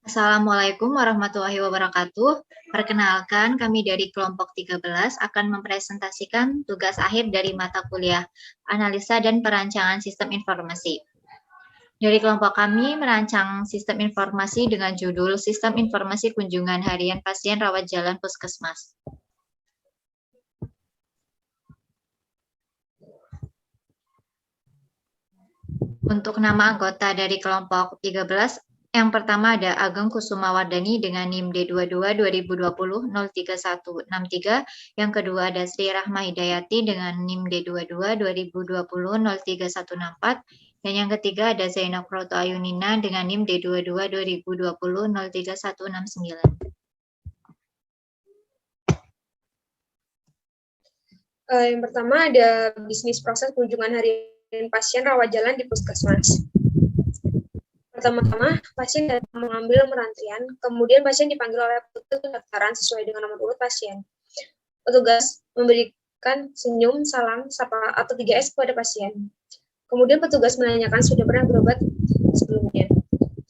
Assalamualaikum warahmatullahi wabarakatuh. Perkenalkan, kami dari kelompok 13 akan mempresentasikan tugas akhir dari mata kuliah Analisa dan Perancangan Sistem Informasi. Dari kelompok kami merancang sistem informasi dengan judul Sistem Informasi Kunjungan Harian Pasien Rawat Jalan Puskesmas. Untuk nama anggota dari kelompok 13, yang pertama ada Ageng Kusumawardani dengan NIM D22 2020 03163. Yang kedua ada Sri Rahma Hidayati dengan NIM D22 2020 03164. Dan yang ketiga ada Zainab Roto Ayunina dengan NIM D22 2020 03169. Yang pertama ada bisnis proses kunjungan harian pasien rawat jalan di puskesmas. Pertama-tama, pasien datang mengambil nomor antrian, kemudian pasien dipanggil oleh petugas pendaftaran sesuai dengan nomor urut pasien. Petugas memberikan senyum, salam, sapa, atau 3S kepada pasien. Kemudian petugas menanyakan sudah pernah berobat sebelumnya.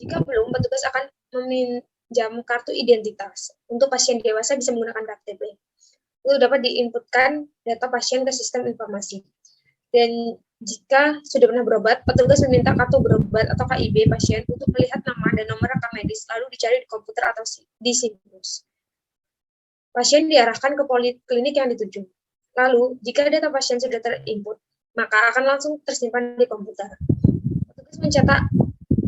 Jika belum, petugas akan meminjam kartu identitas. Untuk pasien dewasa bisa menggunakan KTP. Itu dapat diinputkan data pasien ke sistem informasi. Dan jika sudah pernah berobat, petugas meminta kartu berobat atau KIB pasien untuk melihat nama dan nomor rekam medis, lalu dicari di komputer atau di situs. Pasien diarahkan ke poliklinik yang dituju. Lalu, jika data pasien sudah terinput, maka akan langsung tersimpan di komputer. Petugas mencetak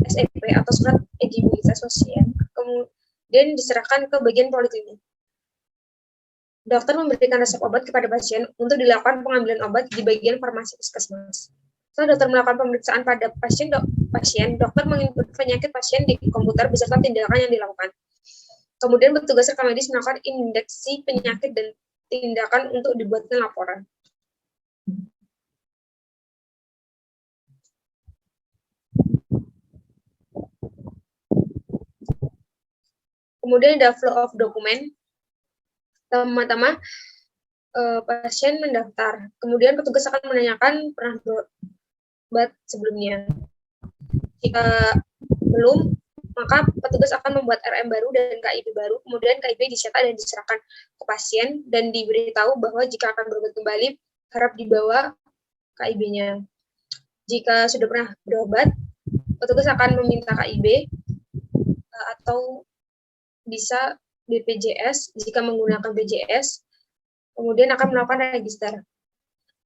SEP atau surat eligibilitas pasien, kemudian diserahkan ke bagian poliklinik. Dokter memberikan resep obat kepada pasien untuk dilakukan pengambilan obat di bagian farmasi puskesmas. Setelah dokter melakukan pemeriksaan pada pasien, dokter menginput penyakit pasien di komputer beserta tindakan yang dilakukan. Kemudian petugas rekam medis melakukan indeksi penyakit dan tindakan untuk dibuatkan laporan. Kemudian ada flow of dokumen. Pertama-tama pasien mendaftar, kemudian petugas akan menanyakan pernah berobat sebelumnya. Jika belum, maka petugas akan membuat RM baru dan KIB baru, kemudian KIB dicetak dan diserahkan ke pasien dan diberitahu bahwa jika akan berobat kembali, harap dibawa KIB-nya. Jika sudah pernah berobat, petugas akan meminta KIB atau bisa BPJS jika menggunakan BPJS, kemudian akan melakukan register.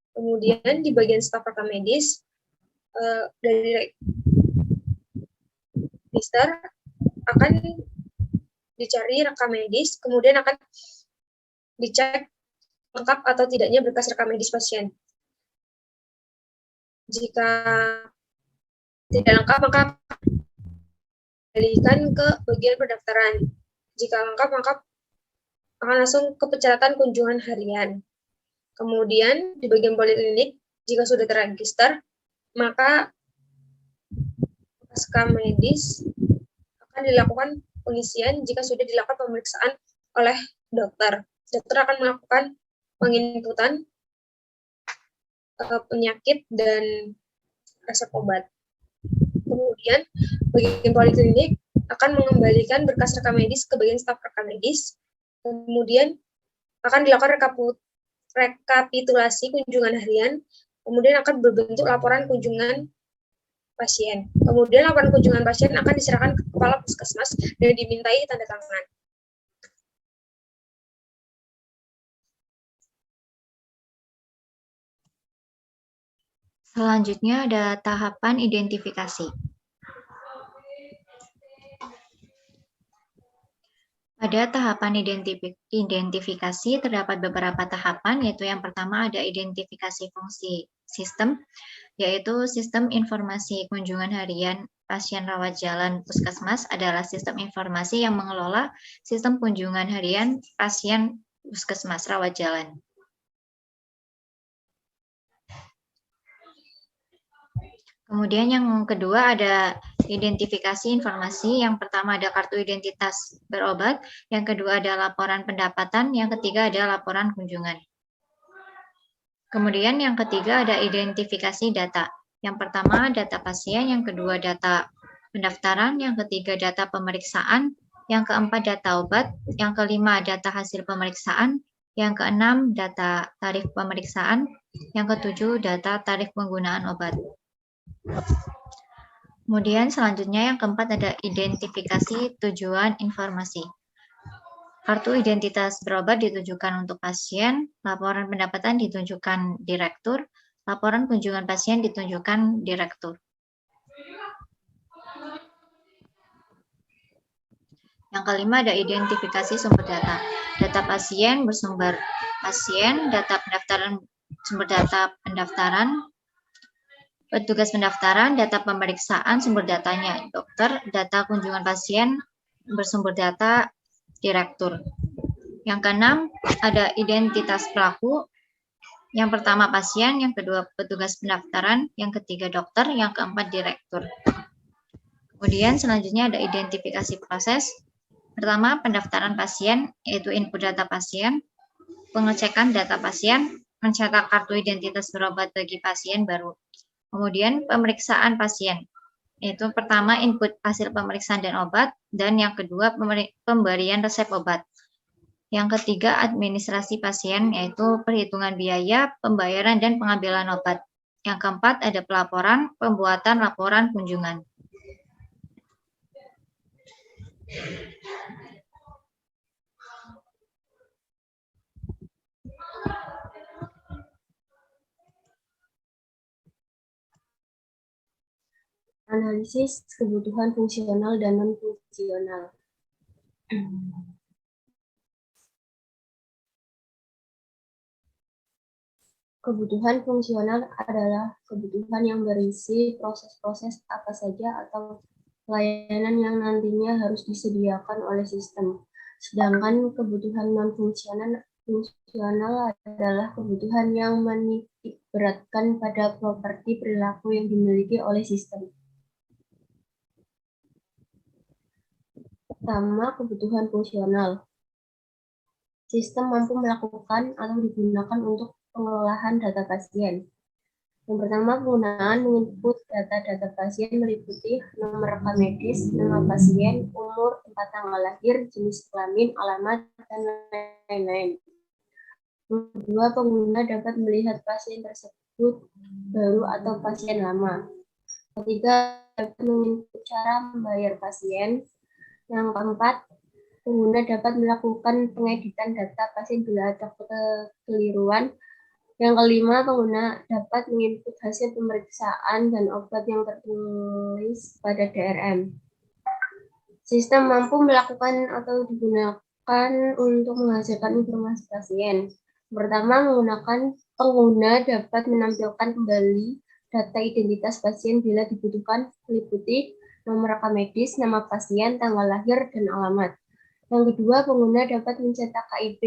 Kemudian di bagian staf rekam medis, dari register akan dicari rekam medis, kemudian akan dicek lengkap atau tidaknya berkas rekam medis pasien. Jika tidak lengkap, maka dialihkan ke bagian pendaftaran. Jika lengkap, maka akan langsung ke pencatatan kunjungan harian. Kemudian di bagian poliklinik, jika sudah terregister, maka rekam medis akan dilakukan pengisian jika sudah dilakukan pemeriksaan oleh dokter. Dokter akan melakukan penginputan penyakit dan resep obat. Kemudian bagian poliklinik akan mengembalikan berkas rekam medis ke bagian staf rekam medis. Kemudian akan dilakukan rekapitulasi kunjungan harian. Kemudian akan berbentuk laporan kunjungan pasien. Kemudian laporan kunjungan pasien akan diserahkan ke kepala puskesmas dan dimintai tanda tangan. Selanjutnya ada tahapan identifikasi. Pada tahapan identifikasi terdapat beberapa tahapan, yaitu yang pertama ada identifikasi fungsi sistem, yaitu sistem informasi kunjungan harian pasien rawat jalan puskesmas adalah sistem informasi yang mengelola sistem kunjungan harian pasien puskesmas rawat jalan. Kemudian yang kedua ada identifikasi informasi. Yang pertama ada kartu identitas berobat, yang kedua ada laporan pendapatan, yang ketiga ada laporan kunjungan. Kemudian yang ketiga ada identifikasi data. Yang pertama data pasien, yang kedua data pendaftaran, yang ketiga data pemeriksaan, yang keempat data obat, yang kelima data hasil pemeriksaan, yang keenam data tarif pemeriksaan, yang ketujuh data tarif penggunaan obat. Kemudian selanjutnya yang keempat ada identifikasi tujuan informasi. Kartu identitas berobat ditujukan untuk pasien, laporan pendapatan ditunjukkan direktur, laporan kunjungan pasien ditunjukkan direktur. Yang kelima ada identifikasi sumber data. Data pasien bersumber pasien, data pendaftaran sumber data pendaftaran, petugas pendaftaran, data pemeriksaan sumber datanya dokter, data kunjungan pasien bersumber data direktur. Yang keenam ada identitas pelaku. Yang pertama pasien, yang kedua petugas pendaftaran, yang ketiga dokter, yang keempat direktur. Kemudian selanjutnya ada identifikasi proses. Pertama, pendaftaran pasien, yaitu input data pasien, pengecekan data pasien, mencetak kartu identitas berobat bagi pasien baru. Kemudian pemeriksaan pasien, yaitu pertama input hasil pemeriksaan dan obat, dan yang kedua pemberian resep obat. Yang ketiga administrasi pasien, yaitu perhitungan biaya, pembayaran, dan pengambilan obat. Yang keempat ada pelaporan, pembuatan laporan kunjungan. Analisis kebutuhan fungsional dan non-fungsional. Kebutuhan fungsional adalah kebutuhan yang berisi proses-proses apa saja atau layanan yang nantinya harus disediakan oleh sistem. Sedangkan kebutuhan non-fungsional adalah kebutuhan yang menitik beratkan pada properti perilaku yang dimiliki oleh sistem. Pertama, kebutuhan fungsional. Sistem mampu melakukan atau digunakan untuk pengolahan data pasien. Yang pertama, penggunaan menginput data-data pasien meliputi nomor rekam medis, nama pasien, umur, tempat tanggal lahir, jenis kelamin, alamat, dan lain-lain. Kedua, pengguna dapat melihat pasien tersebut baru atau pasien lama. Ketiga, dapat menginput cara membayar pasien. Yang keempat, pengguna dapat melakukan pengeditan data pasien bila ada kekeliruan. Yang kelima, pengguna dapat menginput hasil pemeriksaan dan obat yang tertulis pada DRM. Sistem mampu melakukan atau digunakan untuk menghasilkan informasi pasien. Pertama, pengguna dapat menampilkan kembali data identitas pasien bila dibutuhkan, meliputi nomor rekam medis, nama pasien, tanggal lahir, dan alamat. Yang kedua, pengguna dapat mencetak KIP.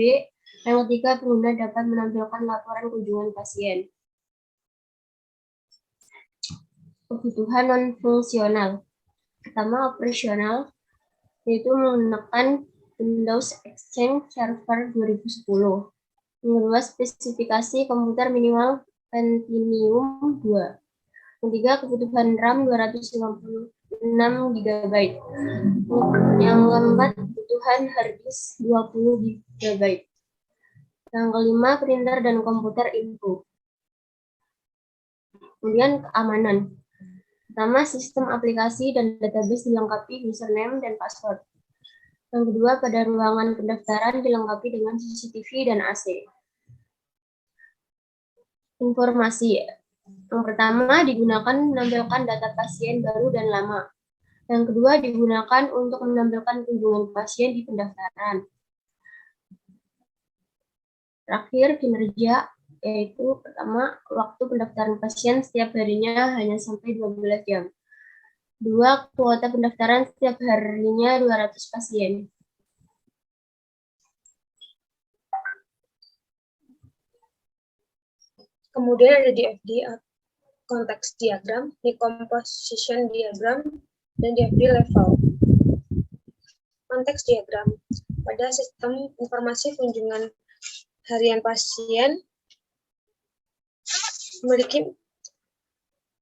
Yang ketiga, pengguna dapat menampilkan laporan kunjungan pasien. Kebutuhan non-fungsional. Pertama, operasional, yaitu menggunakan Windows Exchange Server 2010. Yang kedua, spesifikasi komputer minimal Pentium 2. Yang ketiga, kebutuhan RAM 256 GB. Yang keempat, kebutuhan harddisk 20 GB. Yang kelima, printer dan komputer info. Kemudian keamanan. Pertama, sistem aplikasi dan database dilengkapi username dan password. Yang kedua, pada ruangan pendaftaran dilengkapi dengan CCTV dan AC. Informasi. Yang pertama, digunakan menampilkan data pasien baru dan lama. Yang kedua, digunakan untuk menampilkan kunjungan pasien di pendaftaran. Terakhir, kinerja, yaitu pertama, waktu pendaftaran pasien setiap harinya hanya sampai 12 jam. Dua, kuota pendaftaran setiap harinya 200 pasien. Kemudian ada DFD, konteks diagram, decomposition diagram, dan DFD level. Konteks diagram. Pada sistem informasi kunjungan harian pasien memiliki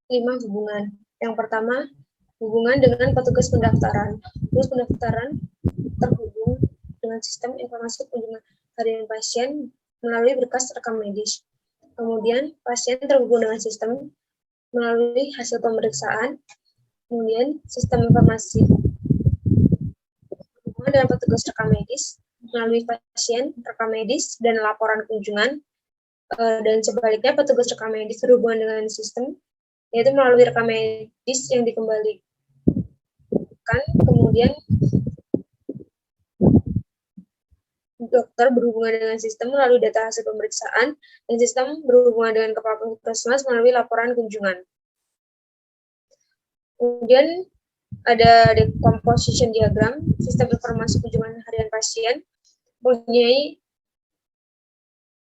5 hubungan. Yang pertama, hubungan dengan petugas pendaftaran. Petugas pendaftaran terhubung dengan sistem informasi kunjungan harian pasien melalui berkas rekam medis. Kemudian pasien terhubung dengan sistem melalui hasil pemeriksaan. Kemudian sistem informasi hubungan dengan petugas rekam medis melalui pasien, rekam medis, dan laporan kunjungan. Dan sebaliknya petugas rekam medis berhubungan dengan sistem, yaitu melalui rekam medis yang dikembalikan. Kemudian dokter berhubungan dengan sistem melalui data hasil pemeriksaan, dan sistem berhubungan dengan kepala puskesmas melalui laporan kunjungan. Kemudian ada decomposition diagram, sistem informasi kunjungan harian pasien mempunyai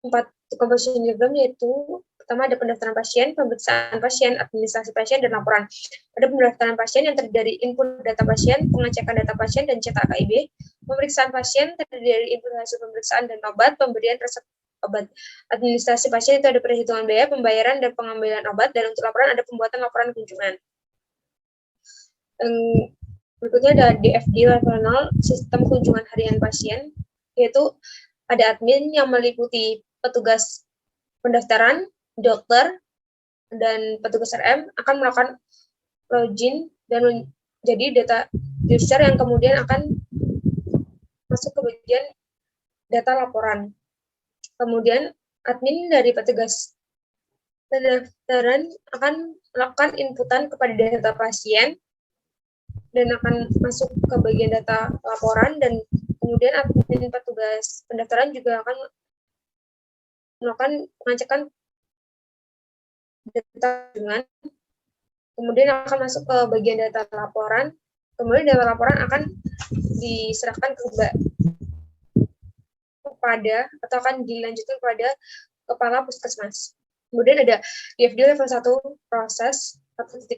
4 decomposition diagram, yaitu pertama ada pendaftaran pasien, pemeriksaan pasien, administrasi pasien, dan laporan. Pada pendaftaran pasien yang terdiri dari input data pasien, pengecekan data pasien, dan cetak KIB. Pemeriksaan pasien terdiri dari input hasil pemeriksaan dan obat, pemberian resep obat. Administrasi pasien itu ada perhitungan biaya, pembayaran, dan pengambilan obat, dan untuk laporan ada pembuatan laporan kunjungan. Berikutnya ada DFD level 0, sistem kunjungan harian pasien, yaitu ada admin yang meliputi petugas pendaftaran, dokter, dan petugas RM akan melakukan login dan menjadi data user yang kemudian akan masuk ke bagian data laporan. Kemudian admin dari petugas pendaftaran akan melakukan inputan kepada data pasien dan akan masuk ke bagian data laporan, dan kemudian admin petugas pendaftaran juga akan melakukan pengecekan data kunjungan, kemudian akan masuk ke bagian data laporan, kemudian data laporan akan diserahkan kepada atau akan dilanjutkan kepada kepala puskesmas. Kemudian ada DFD level 1 proses 1.0,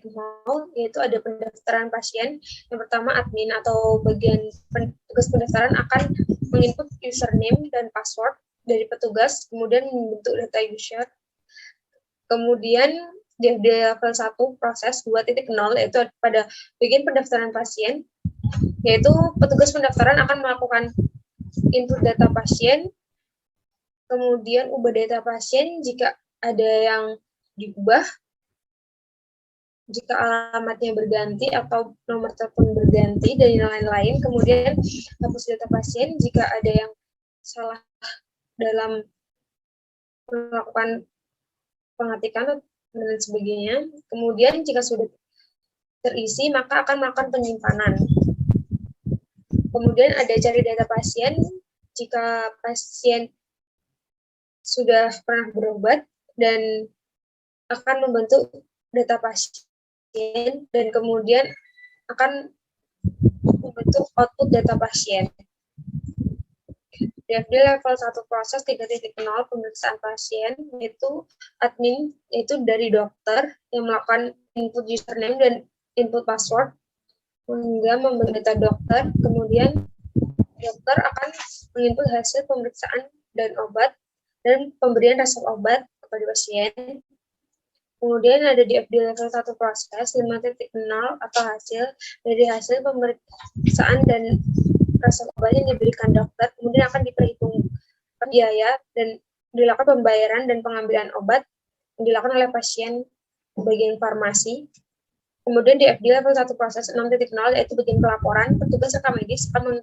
yaitu ada pendaftaran pasien. Yang pertama admin atau bagian petugas pendaftaran akan menginput username dan password dari petugas, kemudian membentuk data user. Kemudian DFD level 1 proses 2.0, yaitu pada bagian pendaftaran pasien, yaitu petugas pendaftaran akan melakukan input data pasien, kemudian ubah data pasien jika ada yang diubah, jika alamatnya berganti atau nomor telepon berganti, dan lain-lain. Kemudian hapus data pasien jika ada yang salah dalam melakukan pengetikan dan sebagainya. Kemudian jika sudah terisi, maka akan melakukan penyimpanan. Kemudian ada cari data pasien jika pasien sudah pernah berobat, dan akan membentuk data pasien, dan kemudian akan membentuk output data pasien. DFD level 1 proses 3.0 pemeriksaan pasien, yaitu admin, yaitu dari dokter yang melakukan input username dan input password hingga membentuk data dokter. Kemudian dokter akan menginput hasil pemeriksaan dan obat dan pemberian resep obat kepada pasien. Kemudian ada DFD level 1 proses 5.0 atau hasil dari hasil pemeriksaan dan resep obat yang diberikan dokter, kemudian akan diperhitungkan biaya dan dilakukan pembayaran dan pengambilan obat yang dilakukan oleh pasien bagian farmasi. Kemudian DFD level 1 proses 6.0, yaitu bagian pelaporan. Petugas rekam medis akan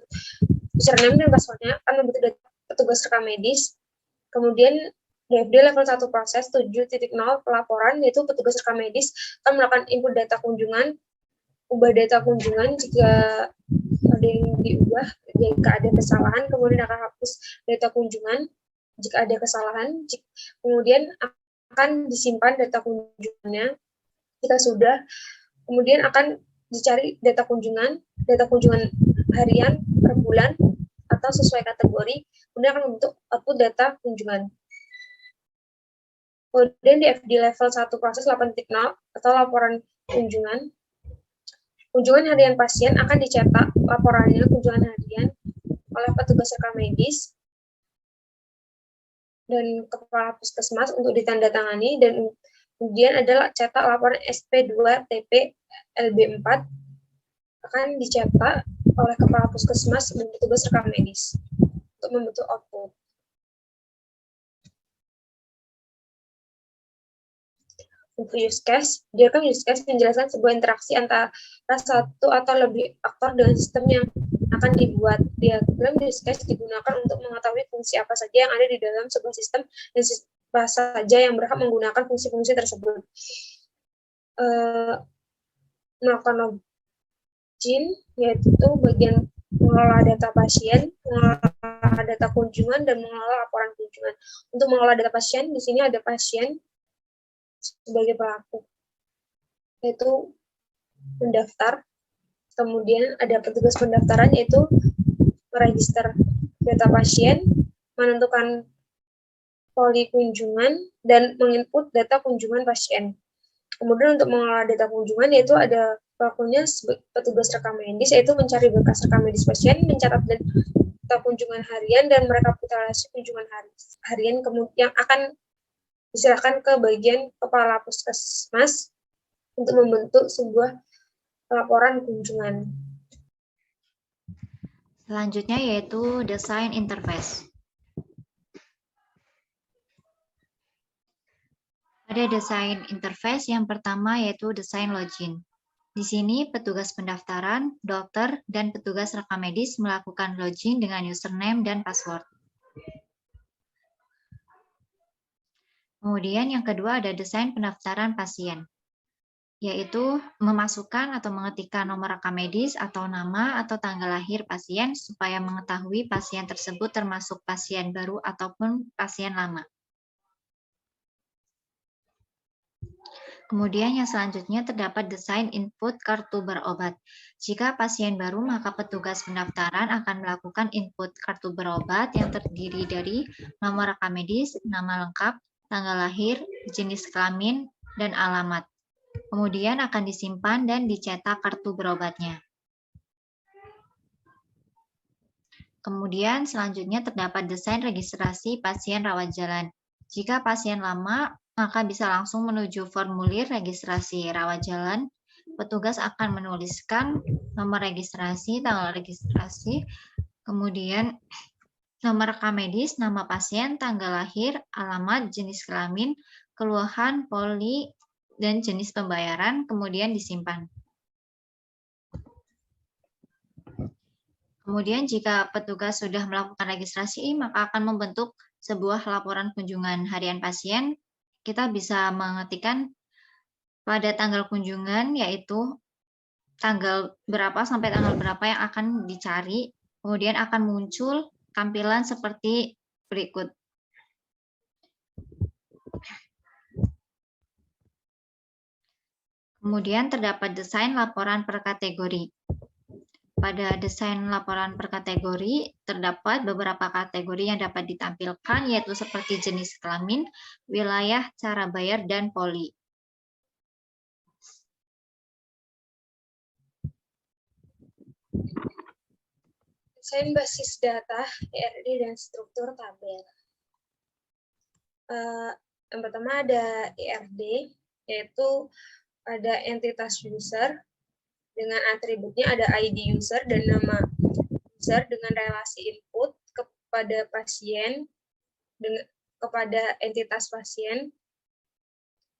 username dan passwordnya akan membentuk data petugas rekam medis. Kemudian DFD level 1 proses 7.0 pelaporan, yaitu petugas rekam medis akan melakukan input data kunjungan, ubah data kunjungan jika ada yang diubah, jika ada kesalahan, kemudian akan hapus data kunjungan jika ada kesalahan, kemudian akan disimpan data kunjungannya jika sudah, kemudian akan dicari data kunjungan harian, per bulan, atau sesuai kategori, kemudian akan membentuk output data kunjungan. Kemudian DFD level 1 proses 8.0 atau laporan kunjungan. Kunjungan harian pasien akan dicetak laporannya kunjungan harian oleh petugas rekam medis dan kepala puskesmas untuk ditandatangani, dan kemudian adalah cetak laporan SP2 TP LB4 akan dicetak oleh kepala puskesmas dan petugas rekam medis untuk membentuk output. Untuk use case, diagram use case menjelaskan sebuah interaksi antara satu atau lebih aktor dengan sistem yang akan dibuat. Diagram use case digunakan untuk mengetahui fungsi apa saja yang ada di dalam sebuah sistem dan siapa saja yang berhak menggunakan fungsi-fungsi tersebut. Melakukan login, yaitu bagian mengelola data pasien, mengelola data kunjungan, dan mengelola laporan kunjungan. Untuk mengelola data pasien, di sini ada pasien sebagai pelaku, yaitu mendaftar, kemudian ada petugas pendaftaran, yaitu meregister data pasien, menentukan poli kunjungan, dan menginput data kunjungan pasien. Kemudian untuk mengelola data kunjungan, yaitu ada pelakunya petugas rekam medis, yaitu mencari berkas rekam medis pasien, mencatat data kunjungan harian, dan merekapitulasi kunjungan harian yang akan diserahkan ke bagian kepala puskesmas untuk membentuk sebuah laporan kunjungan. Selanjutnya yaitu desain interface. Ada desain interface yang pertama yaitu desain login. Di sini petugas pendaftaran, dokter, dan petugas rekam medis melakukan login dengan username dan password. Kemudian yang kedua ada desain pendaftaran pasien, yaitu memasukkan atau mengetikkan nomor rekam medis atau nama atau tanggal lahir pasien supaya mengetahui pasien tersebut termasuk pasien baru ataupun pasien lama. Kemudian yang selanjutnya terdapat desain input kartu berobat. Jika pasien baru, maka petugas pendaftaran akan melakukan input kartu berobat yang terdiri dari nomor rekam medis, nama lengkap, tanggal lahir, jenis kelamin, dan alamat. Kemudian akan disimpan dan dicetak kartu berobatnya. Kemudian selanjutnya terdapat desain registrasi pasien rawat jalan. Jika pasien lama, maka bisa langsung menuju formulir registrasi rawat jalan. Petugas akan menuliskan nomor registrasi, tanggal registrasi, kemudian nomor rekam medis, nama pasien, tanggal lahir, alamat, jenis kelamin, keluhan, poli, dan jenis pembayaran, kemudian disimpan. Kemudian jika petugas sudah melakukan registrasi, maka akan membentuk sebuah laporan kunjungan harian pasien. Kita bisa mengetikkan pada tanggal kunjungan, yaitu tanggal berapa sampai tanggal berapa yang akan dicari. Kemudian akan muncul tampilan seperti berikut. Kemudian terdapat desain laporan per kategori. Pada desain laporan per kategori, terdapat beberapa kategori yang dapat ditampilkan, yaitu seperti jenis kelamin, wilayah, cara bayar, dan poli. Desain basis data, ERD, dan struktur tabel. Yang pertama ada ERD, yaitu ada entitas user, dengan atributnya ada ID user dan nama user dengan relasi input kepada pasien, kepada entitas pasien,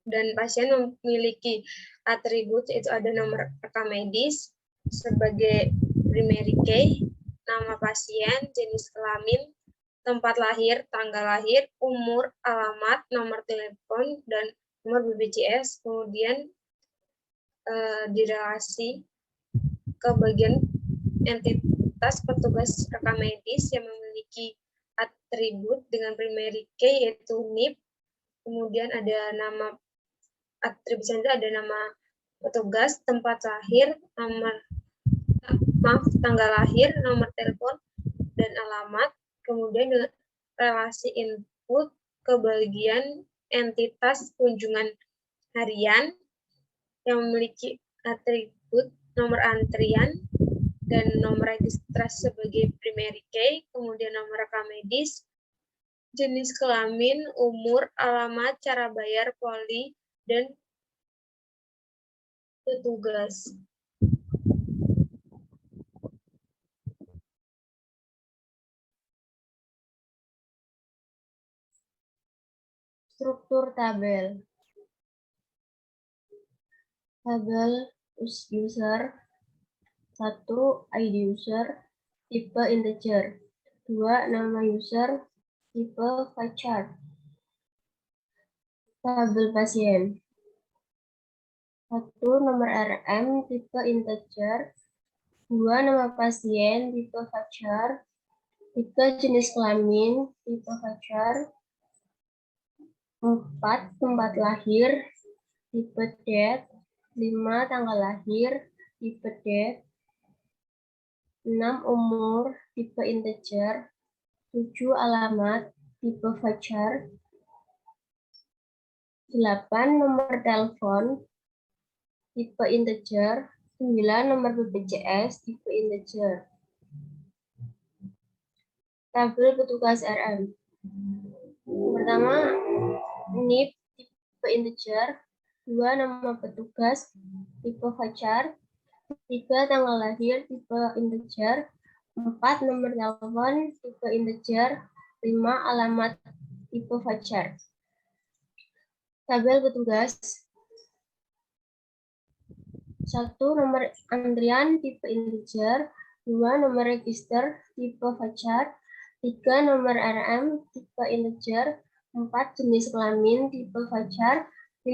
dan pasien memiliki atribut, yaitu ada nomor rekam medis sebagai primary key, nama pasien, jenis kelamin, tempat lahir, tanggal lahir, umur, alamat, nomor telepon, dan nomor BPJS, kemudian direlasi ke bagian entitas petugas rekam medis yang memiliki atribut dengan primary key, yaitu NIP, kemudian ada nama atribut selanjutnya, ada nama petugas, tempat lahir, tanggal lahir, nomor telepon, dan alamat, kemudian relasi input ke bagian entitas kunjungan harian yang memiliki atribut nomor antrian dan nomor registrasi sebagai primary key, kemudian nomor rekam medis, jenis kelamin, umur, alamat, cara bayar, poli, dan petugas. Struktur tabel. Tabel user. 1. ID user, tipe integer. 2. Nama user, tipe varchar. Tabel pasien. 1. Nomor RM, tipe integer. 2. Nama pasien, tipe varchar. 3. Jenis kelamin, tipe varchar. 4. Tempat lahir, tipe det. 5. Tanggal lahir, tipe det. 6. Umur, tipe integer. 7. Alamat, tipe varchar. 8. Nomor telepon, tipe integer. 9. Nomor BPJS, tipe integer. Tabel petugas RM. Pertama, NIP, tipe integer. 2. Nama petugas, tipe varchar. 3. Tanggal lahir, tipe integer. 4. Nomor telepon, tipe integer. 5. Alamat, tipe varchar. Tabel petugas. 1. Nomor antrian, tipe integer. 2. Nomor register, tipe varchar. 3. Nomor RM, tipe integer. 4. Jenis kelamin, tipe varchar. 5.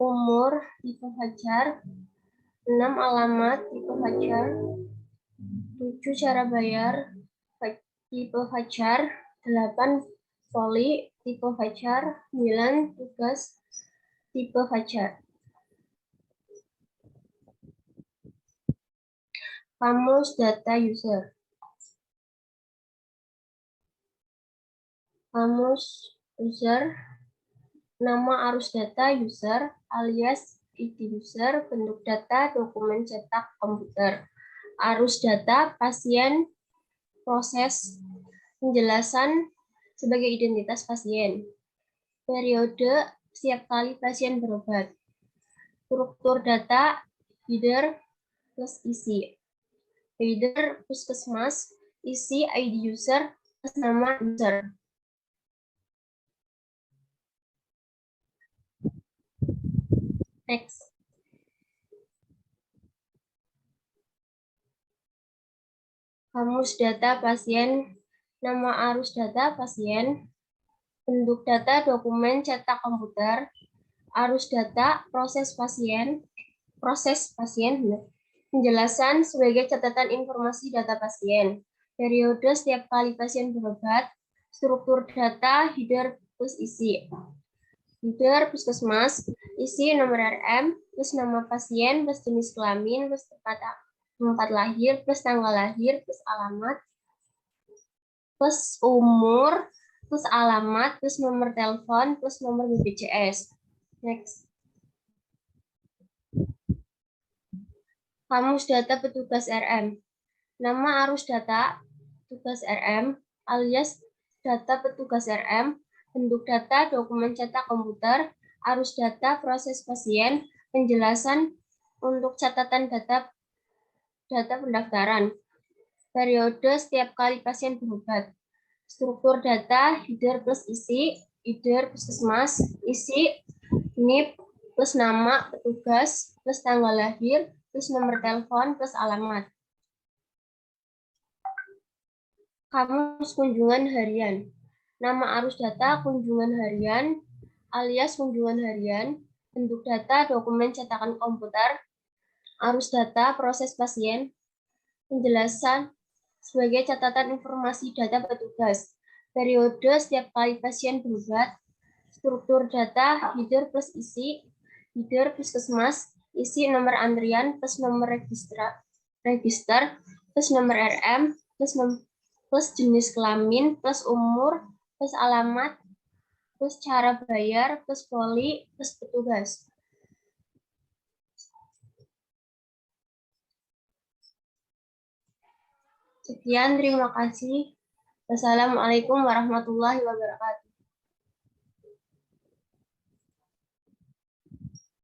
Umur, tipe varchar. 6. Alamat, tipe varchar. 7. Cara bayar, tipe varchar. 8. Poli, tipe varchar. 9. Tugas, tipe varchar. Kamus data user. Kamus user. Nama arus data user alias ID user, bentuk data dokumen cetak komputer. Arus data pasien, proses, penjelasan sebagai identitas pasien. Periode setiap kali pasien berobat. Struktur data header plus isi. Header puskesmas, isi ID user plus nama user. Next. Kamus data pasien, nama arus data pasien, bentuk data dokumen cetak komputer, arus data proses pasien, penjelasan sebagai catatan informasi data pasien, periode setiap kali pasien berobat, struktur data header plus isi. Header puskesmas, isi nomor RM, plus nama pasien, plus jenis kelamin, plus tempat lahir, plus tanggal lahir, plus alamat, plus umur, plus alamat, plus nomor telepon, plus nomor BPJS. Next. Kamus data petugas RM. Nama arus data petugas RM alias data petugas RM, bentuk data dokumen cetak komputer, arus data proses pasien, penjelasan untuk catatan data pendaftaran, periode setiap kali pasien berobat, struktur data header plus isi, header puskesmas, isi NIP plus nama petugas plus tanggal lahir plus nomor telepon plus alamat. Kamus kunjungan harian. Nama arus data kunjungan harian alias kunjungan harian, bentuk data dokumen cetakan komputer, arus data proses pasien, penjelasan sebagai catatan informasi data petugas, periode setiap kali pasien berobat, struktur data header plus isi, header puskesmas, isi nomor antrian plus nomor register plus nomor RM plus jenis kelamin plus umur plus alamat plus cara bayar plus poli plus petugas. Sekian, terima kasih. Wassalamualaikum warahmatullahi wabarakatuh.